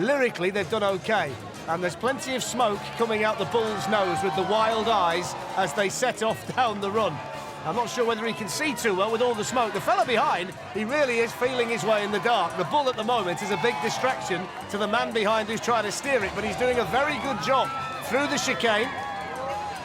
lyrically, they've done okay. And there's plenty of smoke coming out the bull's nose with the wild eyes as they set off down the run. I'm not sure whether he can see too well with all the smoke. The fella behind, he really is feeling his way in the dark. The bull at the moment is a big distraction to the man behind who's trying to steer it, but he's doing a very good job through the chicane,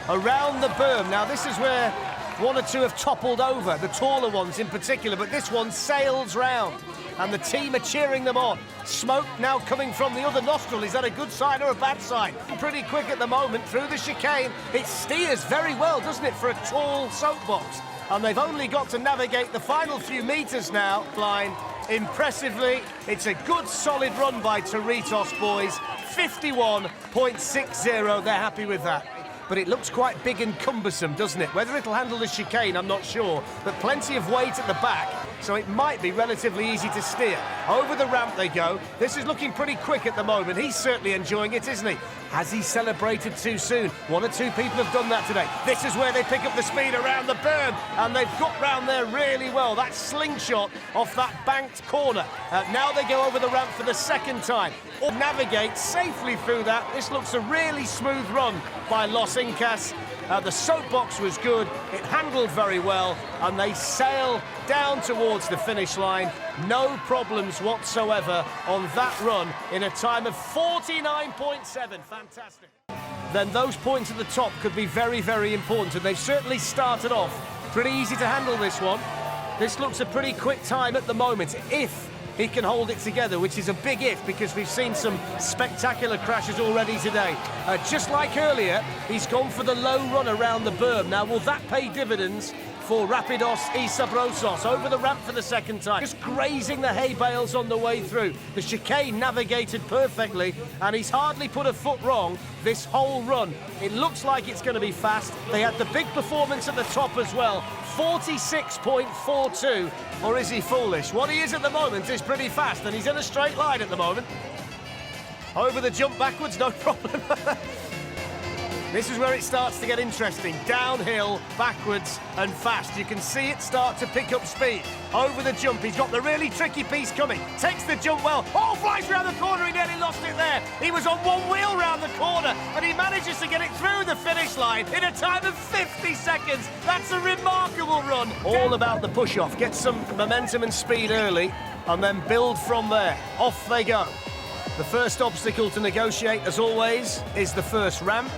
around the berm. Now, this is where one or two have toppled over, the taller ones in particular, but this one sails round, and the team are cheering them on. Smoke now coming from the other nostril. Is that a good sign or a bad sign? Pretty quick at the moment through the chicane. It steers very well, doesn't it, for a tall soapbox? And they've only got to navigate the final few metres now, line. Impressively, it's a good, solid run by TORITOS, boys. 51.60, they're happy with that. But it looks quite big and cumbersome, doesn't it? Whether it'll handle the chicane, I'm not sure, but plenty of weight at the back, so it might be relatively easy to steer. Over the ramp they go. This is looking pretty quick at the moment. He's certainly enjoying it, isn't he? Has he celebrated too soon? One or two people have done that today. This is where they pick up the speed around the berm, and they've got round there really well. That slingshot off that banked corner. Now they go over the ramp for the second time. Or navigate safely through that. This looks a really smooth run by Los INKAS. The soapbox was good, it handled very well, and they sail down towards the finish line. No problems whatsoever on that run in a time of 49.7. Fantastic. Then those points at the top could be very, very important, and they've certainly started off pretty easy to handle this one. This looks a pretty quick time at the moment, if he can hold it together, which is a big if, because we've seen some spectacular crashes already today. Just like earlier, he's gone for the low run around the berm. Now, will that pay dividends for RAPIDOS y SABROSOS? Over the ramp for the second time, just grazing the hay bales on the way through. The chicane navigated perfectly, and he's hardly put a foot wrong this whole run. It looks like it's going to be fast. They had the big performance at the top as well. 46.42, or is he foolish? What he is at the moment is pretty fast, and he's in a straight line at the moment. Over the jump backwards, no problem. This is where it starts to get interesting. Downhill, backwards, and fast. You can see it start to pick up speed. Over the jump, he's got the really tricky piece coming. Takes the jump well. Oh, flies round the corner, he nearly lost it there. He was on one wheel round the corner, and he manages to get it through the finish line in a time of 50 seconds. That's a remarkable run. All about the push-off. Get some momentum and speed early, and then build from there. Off they go. The first obstacle to negotiate, as always, is the first ramp.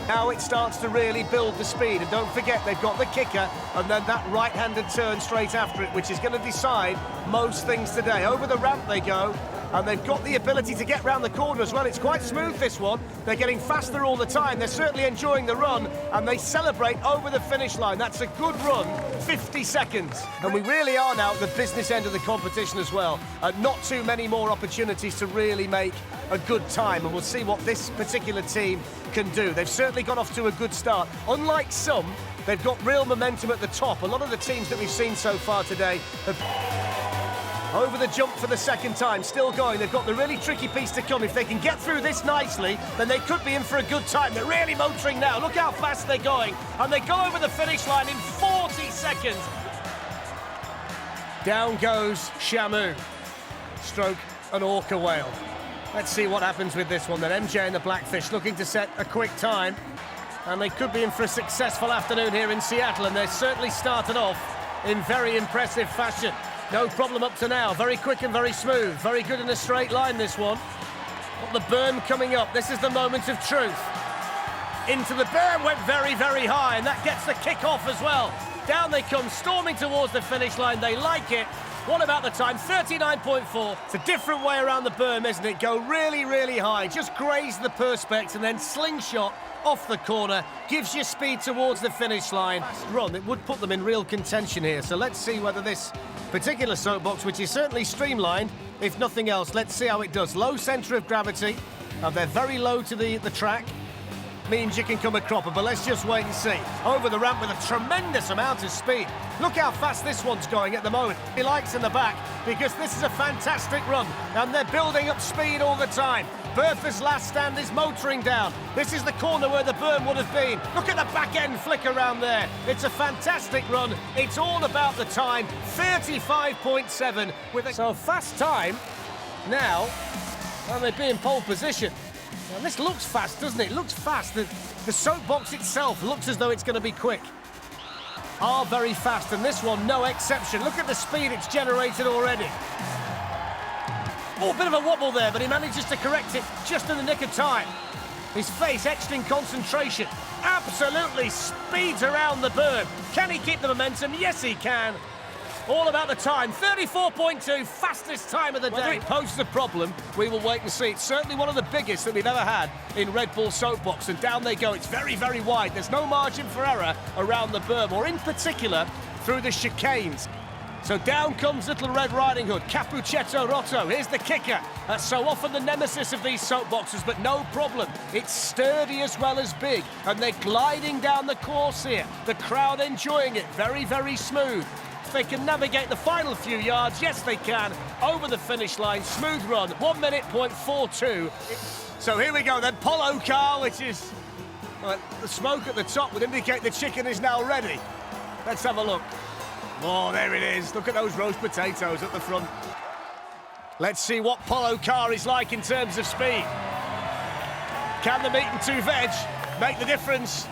Now it starts to really build the speed, and don't forget they've got the kicker and then that right-handed turn straight after it, which is going to decide most things today. Over the ramp they go, and they've got the ability to get round the corner as well. It's quite smooth, this one. They're getting faster all the time. They're certainly enjoying the run, and they celebrate over the finish line. That's a good run, 50 seconds. And we really are now at the business end of the competition as well. Not too many more opportunities to really make a good time, and we'll see what this particular team can do. They've certainly got off to a good start. Unlike some, they've got real momentum at the top. A lot of the teams that we've seen so far today have... Over the jump for the second time, still going. They've got the really tricky piece to come. If they can get through this nicely, then they could be in for a good time. They're really motoring now. Look how fast they're going. And they go over the finish line in 40 seconds. Down goes Shamu. Stroke an orca whale. Let's see what happens with this one then. MJ and the Blackfish looking to set a quick time. And they could be in for a successful afternoon here in Seattle, and they're certainly started off in very impressive fashion. No problem up to now. Very quick and very smooth. Very good in a straight line, this one. Got the berm coming up. This is the moment of truth. Into the berm, went very, very high, and that gets the kick off as well. Down they come, storming towards the finish line. They like it. What about the time? 39.4. It's a different way around the berm, isn't it? Go really, really high. Just graze the perspex and then slingshot off the corner. Gives you speed towards the finish line. Fast run, it would put them in real contention here. So let's see whether this particular soapbox, which is certainly streamlined, if nothing else, let's see how it does. Low centre of gravity. They're very low to the track. Means you can come a cropper, but let's just wait and see. Over the ramp with a tremendous amount of speed. Look how fast this one's going at the moment. He likes in the back, because this is a fantastic run, and they're building up speed all the time. Bertha's last stand is motoring down. This is the corner where the berm would have been. Look at the back end flick around there. It's a fantastic run. It's all about the time. 35.7 with a... So fast time now And they'd be in pole position. Now, this looks fast, doesn't it? It looks fast. The soapbox itself looks as though it's going to be quick. Are very fast, and this one, no exception. Look at the speed it's generated already. Oh, a bit of a wobble there, but he manages to correct it just in the nick of time. His face etched in concentration. Absolutely speeds around the berm. Can he keep the momentum? Yes, he can. All about the time, 34.2, fastest time of the day. Whether it poses a problem, we will wait and see. It's certainly one of the biggest that we've ever had in Red Bull Soapbox, and down they go. It's very, very wide. There's no margin for error around the berm, or in particular, through the chicanes. So down comes Little Red Riding Hood, CAPPUCCETTO ROTTO. Here's the kicker. That's so often the nemesis of these soapboxes, but no problem. It's sturdy as well as big, and they're gliding down the course here. The crowd enjoying it. Very, very smooth. They can navigate the final few yards. Yes, they can. Over the finish line. Smooth run. 1 minute, 0.42. So here we go then. POLLOCAR, which is... Well, the smoke at the top would indicate the chicken is now ready. Let's have a look. Oh, there it is. Look at those roast potatoes at the front. Let's see what POLLOCAR is like in terms of speed. Can the meat and 2 veg make the difference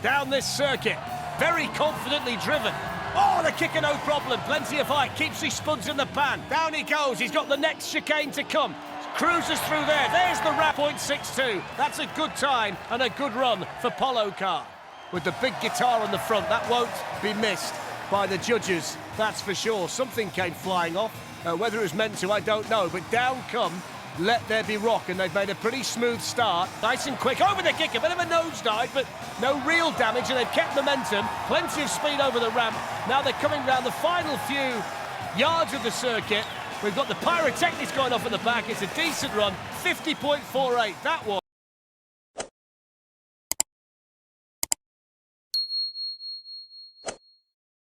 down this circuit? Very confidently driven. Oh, the kicker, no problem. Plenty of height. Keeps his spuds in the pan. Down he goes. He's got the next chicane to come. Cruises through there. There's the wrap. 0.62. That's a good time and a good run for POLLOCAR. With the big guitar on the front, that won't be missed by the judges, that's for sure. Something came flying off. Whether it was meant to, I don't know. But down come Let There Be Rock, and they've made a pretty smooth start. Nice and quick, over the kick, a bit of a nosedive, but no real damage, and they've kept momentum. Plenty of speed over the ramp. Now they're coming down the final few yards of the circuit. We've got the pyrotechnics going off in the back. It's a decent run, 50.48, that was.